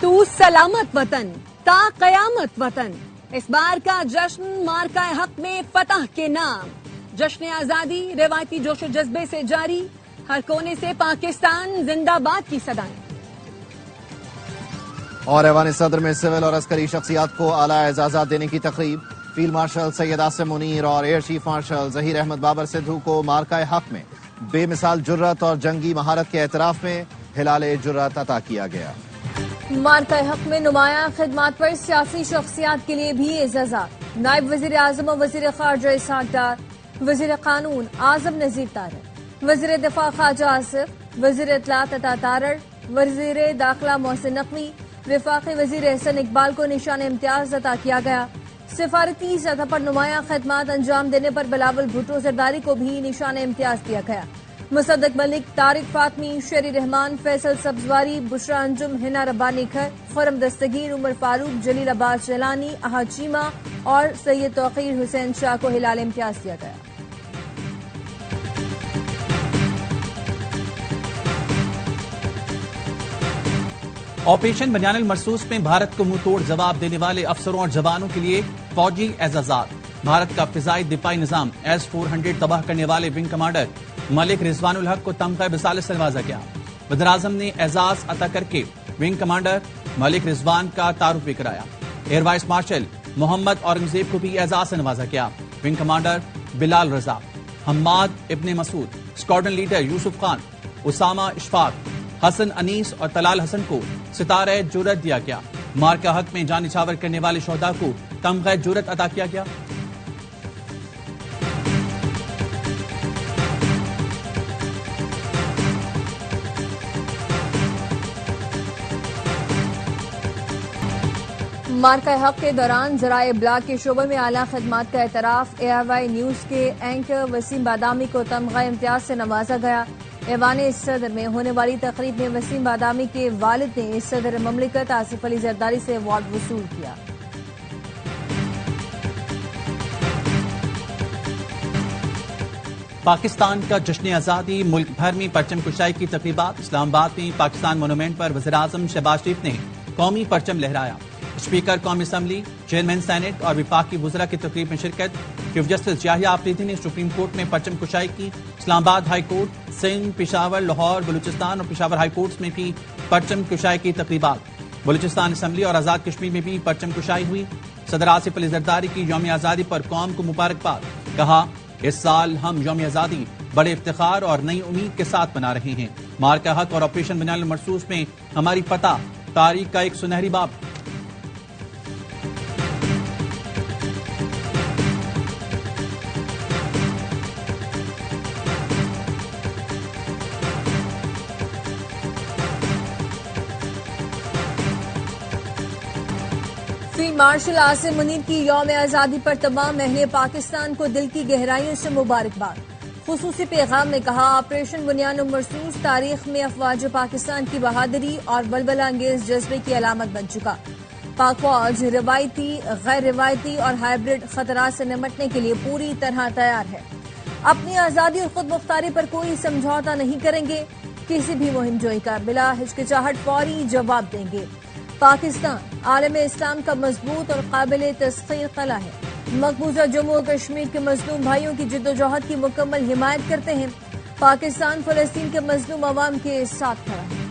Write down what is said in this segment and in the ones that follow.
تو سلامت وطن تا قیامت وطن، اس بار کا جشن مارکہ حق میں فتح کے نام، جشن آزادی روایتی جوش و جذبے سے جاری، ہر کونے سے پاکستان زندہ باد کی صدائیں۔ اور ایوان صدر میں سول اور عسکری شخصیات کو اعلیٰ اعزازات دینے کی تقریب، فیلڈ مارشل سید آصم منیر اور air chief marshal Zaheer Ahmed Babar Sidhu کو مارکہ حق میں بے مثال جرت اور جنگی مہارت کے اعتراف میں ہلال جرت عطا کیا گیا۔ مارکہ حق میں نمایاں خدمات پر سیاسی شخصیات کے لیے بھی اعزازات، نائب وزیر اعظم اور وزیر خارجہ اسحاق ڈار، وزیر قانون اعظم نذیر طارق، وزیر دفاع خواجہ آصف، وزیر اطلاعات عطا تارڑ، وزیر داخلہ محسن نقوی، وفاقی وزیر احسن اقبال کو نشان امتیاز عطا کیا گیا۔ سفارتی سطح پر نمایاں خدمات انجام دینے پر بلاول بھٹو زرداری کو بھی نشان امتیاز دیا گیا۔ مصدق ملک، طارق فاطمی، شیری رحمان، فیصل سبزواری، بشرا انجم، ہنا ربانی کھر، خرم دستگیر، عمر فاروق، جلیل عباس جیلانی، احد چیمہ اور سید توقیر حسین شاہ کو ہلال امتیاز دیا گیا۔ آپریشن بنیان المرصوص میں بھارت کو منہ توڑ جواب دینے والے افسروں اور جوانوں کے لیے فوجی اعزازات، بھارت کا فضائی دفاعی نظام S-400 تباہ کرنے والے ونگ کمانڈر ملک رضوان الحق کو تمغہ رسالت سے نوازا گیا۔ وزیراعظم نے اعزاز عطا کر کے ونگ کمانڈر ملک رضوان کا تعارف بھی کرایا۔ Air vice marshal Muhammad Aurangzeb کو بھی اعزاز سے نوازا گیا۔ ونگ کمانڈر بلال رضا، حماد ابن مسعود، اسکواڈرن لیڈر یوسف خان، اسامہ اشفاق، حسن انیس اور طلال حسن کو ستارہ جرت دیا گیا۔ مارکہ حق میں جان نچھاور کرنے والے شہداء کو تمغہ جرت عطا کیا گیا۔ مارکہ حق کے دوران ذرائع ابلاغ کے شعبے میں اعلیٰ خدمات کا اعتراف، AIY نیوز کے اینکر وسیم بادامی کو تمغہ امتیاز سے نوازا گیا۔ ایوان صدر میں ہونے والی تقریب میں وسیم بادامی کے والد نے صدر مملکت آصف علی زرداری سے ایوارڈ وصول کیا۔ پاکستان کا جشن آزادی، ملک بھر میں پرچم کشائی کی تقریبات۔ اسلام آباد میں پاکستان مونومنٹ پر وزیراعظم شہباز شریف نے قومی پرچم لہرایا۔ اسپیکر قومی اسمبلی، چیئرمین سینٹ اور وفاقی وزراء کی تقریب میں شرکت۔ چیف جسٹس یحییٰ آفریدی نے سپریم کورٹ میں پرچم کشائی کی۔ اسلام آباد ہائی کورٹ، سندھ، پشاور، لاہور، بلوچستان اور پشاور ہائی کورٹس میں بھی پرچم کشائی کی تقریبات۔ بلوچستان اسمبلی اور آزاد کشمیر میں بھی پرچم کشائی ہوئی۔ صدر آصف علی زرداری کی یوم آزادی پر قوم کو مبارکباد، کہا اس سال ہم یوم آزادی بڑے افتخار اور نئی امید کے ساتھ منا رہے ہیں۔ مارکہ حق اور آپریشن بنیان المرصوص میں ہماری فتح تاریخ کا ایک سنہری باب۔ فیلڈ مارشل آصم منیر کی یوم آزادی پر تمام اہل پاکستان کو دل کی گہرائیوں سے مبارکباد۔ خصوصی پیغام میں کہا آپریشن بنیان المرصوص تاریخ میں افواج پاکستان کی بہادری اور ولولہ انگیز جذبے کی علامت بن چکا۔ پاک فوج روایتی، غیر روایتی اور ہائیبرڈ خطرات سے نمٹنے کے لیے پوری طرح تیار ہے۔ اپنی آزادی اور خود مختاری پر کوئی سمجھوتا نہیں کریں گے، کسی بھی مہم جوئی کا بلا ہچکچاہٹ فوری جواب دیں گے۔ پاکستان عالم اسلام کا مضبوط اور قابل تسخیر قلعہ ہے۔ مقبوضہ جموں و کشمیر کے مظلوم بھائیوں کی جدوجہد کی مکمل حمایت کرتے ہیں۔ پاکستان فلسطین کے مظلوم عوام کے ساتھ کھڑا ہے۔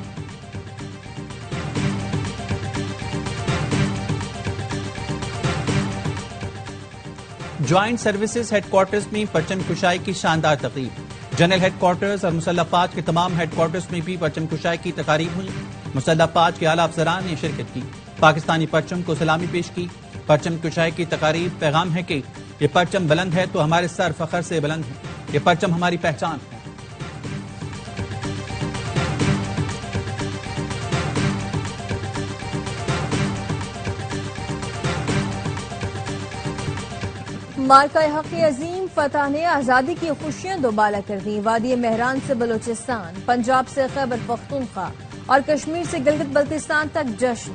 جوائنٹ سروسز ہیڈ کوارٹرز میں پرچم کشائی کی شاندار تقریب۔ جنرل ہیڈ کوارٹرز اور مسلح افواج کے تمام ہیڈ کوارٹرز میں بھی پرچم کشائی کی تقاریب ہوئی۔ مسلح افواج کے اعلیٰ افسران نے شرکت کی، پاکستانی پرچم کو سلامی پیش کی۔ پرچم کشائی کی تقاریب پیغام ہے کہ یہ پرچم بلند ہے تو ہمارے سر فخر سے بلند ہے، یہ پرچم ہماری پہچان ہے۔ مارکہ حق کی عظیم فتح نے آزادی کی خوشیاں دوبالا کر دی۔ وادی مہران سے بلوچستان، پنجاب سے خیبر پختونخوا اور کشمیر سے گلگت بلتستان تک جشن،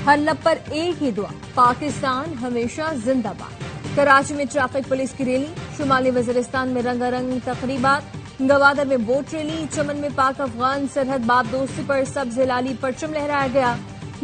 ہر لب پر ایک ہی دعا، پاکستان ہمیشہ زندہ باد۔ کراچی میں ٹریفک پولیس کی ریلی، شمالی وزیرستان میں رنگا رنگ تقریبات، گوادر میں بوٹ ریلی، چمن میں پاک افغان سرحد باب دوستی پر سبز ہلالی پرچم لہرایا گیا۔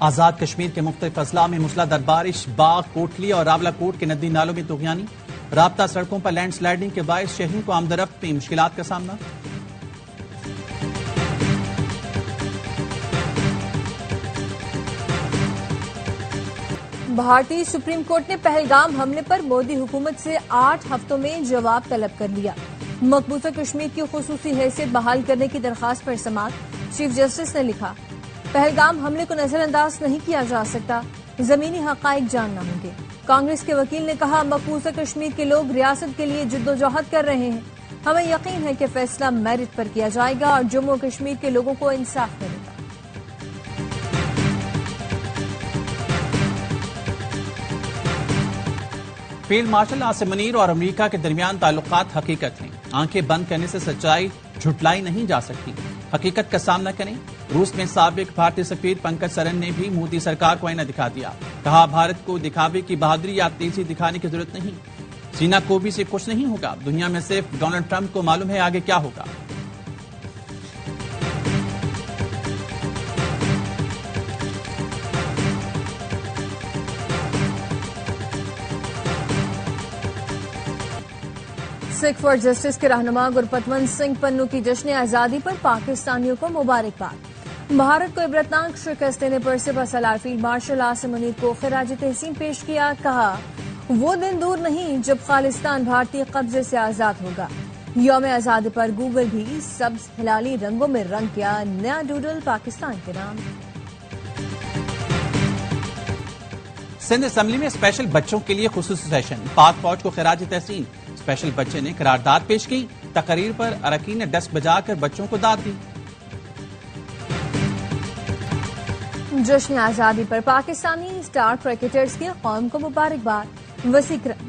آزاد کشمیر کے مختلف اضلاع میں موسلادھار بارش، باغ، کوٹلی اور راولہ کوٹ کے ندی نالوں میں طغیانی، رابطہ سڑکوں پر لینڈ سلائیڈنگ کے باعث شہریوں کو آمدرفت میں مشکلات کا سامنا۔ بھارتی سپریم کورٹ نے پہلگام حملے پر مودی حکومت سے 8 ہفتوں میں جواب طلب کر لیا۔ مقبوضہ کشمیر کی خصوصی حیثیت بحال کرنے کی درخواست پر سماعت چیف جسٹس نے لکھا، پہلگام حملے کو نظر انداز نہیں کیا جا سکتا، زمینی حقائق جاننا ہوں گے۔ کانگریس کے وکیل نے کہا، مقبوضہ کشمیر کے لوگ ریاست کے لیے جدوجہد کر رہے ہیں، ہمیں یقین ہے کہ فیصلہ میرٹ پر کیا جائے گا اور جموں و کشمیر کے لوگوں کو انصاف ملے گا۔ فیلڈ مارشل عاصم منیر اور امریکہ کے درمیان تعلقات حقیقت ہیں، آنکھیں بند کرنے سے سچائی جھٹلائی نہیں جا سکتی، حقیقت کا سامنا کریں۔ روس میں سابق بھارتی سفیر پنکج سرن نے بھی مودی سرکار کو آئینہ دکھا دیا، کہا بھارت کو دکھاوے کی بہادری یا تیزی دکھانے کی ضرورت نہیں، سینا کوبی سے کچھ نہیں ہوگا، دنیا میں صرف ڈونلڈ ٹرمپ کو معلوم ہے آگے کیا ہوگا۔ سکھ فار جسٹس کے رہنما گرپتونت سنگھ پنو کی جشن آزادی پر پاکستانیوں کو مبارکباد۔ بھارت کو عبرتناک شکست دینے پر سپہ سالار فیلڈ مارشل عاصم منیر کو خراج تحسین پیش کیا، کہا وہ دن دور نہیں جب خالصتان بھارتی قبضے سے آزاد ہوگا۔ یوم آزادی پر گوگل بھی سبز ہلالی رنگوں میں رنگ کیا نیا ڈوڈل پاکستان کے نام۔ سندھ اسمبلی میں اسپیشل بچوں کے لیے خصوصی سیشن، پاک فوج کو خراج تحسین، اسپیشل بچے نے قرارداد پیش کی، تقریر پر اراکین نے ڈسک بجا کر بچوں کو داد دی۔ جشن آزادی پر پاکستانی اسٹار کرکٹرز کی قوم کو مبارکباد۔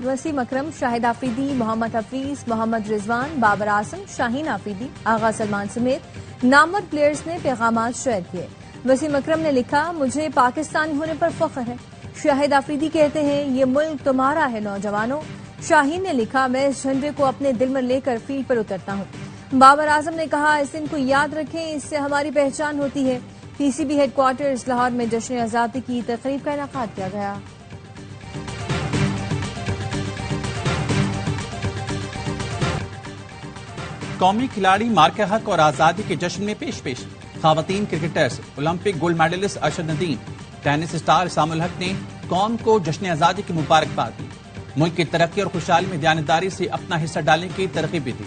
وسیم اکرم، شاہد آفریدی، محمد حفیظ، محمد رضوان، بابر اعظم، شاہین آفریدی، آغا سلمان سمیت نامور پلیئرز نے پیغامات شیئر کیے۔ وسیم اکرم نے لکھا، مجھے پاکستانی ہونے پر فخر ہے۔ شاہد آفریدی کہتے ہیں، یہ ملک تمہارا ہے نوجوانوں۔ شاہین نے لکھا، میں اس جھنڈے کو اپنے دل میں لے کر فیلڈ پر اترتا ہوں۔ بابر اعظم نے کہا، اس دن کو یاد رکھیں، اس سے ہماری پہچان ہوتی ہے۔ P C B headquarters Lahore میں جشن آزادی کی تقریب کا انعقاد کیا گیا۔ قومی کھلاڑی مارکہ حق اور آزادی کے جشن میں پیش خواتین cricketers, Olympic gold medalist Arshad Nadeem, tennis star Aisam ul Haq نے قوم کو جشن آزادی کی مبارکباد دی، ملک کی ترقی اور خوشحالی میں دیانتداری سے اپنا حصہ ڈالنے کی ترغیب بھی دی۔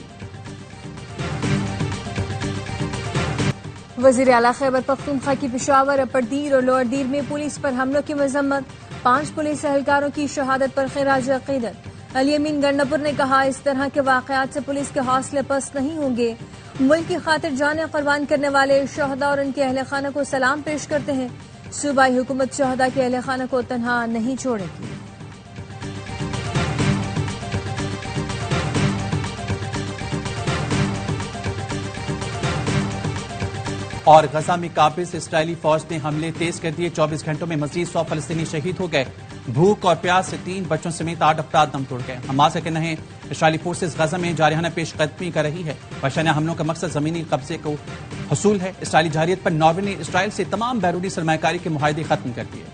وزیر اعلیٰ خیبر پختونخوا کی پشاور، اپر دیر اور لوئر دیر میں پولیس پر حملوں کی مذمت، 5 پولیس اہلکاروں کی شہادت پر خراج عقیدت۔ علی امین گنڈپور نے کہا، اس طرح کے واقعات سے پولیس کے حوصلے پست نہیں ہوں گے، ملک کی خاطر جانیں قربان کرنے والے شہداء اور ان کے اہل خانہ کو سلام پیش کرتے ہیں، صوبائی حکومت شہداء کے اہل خانہ کو تنہا نہیں چھوڑے گی۔ اور غزہ میں قابض اسرائیلی فوج نے حملے تیز کر دیے، 24 گھنٹوں میں مزید 100 فلسطینی شہید ہو گئے، بھوک اور پیاس سے 3 بچوں سمیت 8 افراد دم توڑ گئے۔ حماس کا کہنا ہے اسرائیلی فورسز غزہ میں جارحانہ پیش قدمی کر رہی ہے، وحشیانہ حملوں کا مقصد زمینی قبضے کو حصول ہے۔ اسرائیلی جارحیت پر ناروے نے اسرائیل سے تمام بیرونی سرمایہ کاری کے معاہدے ختم کر دیے۔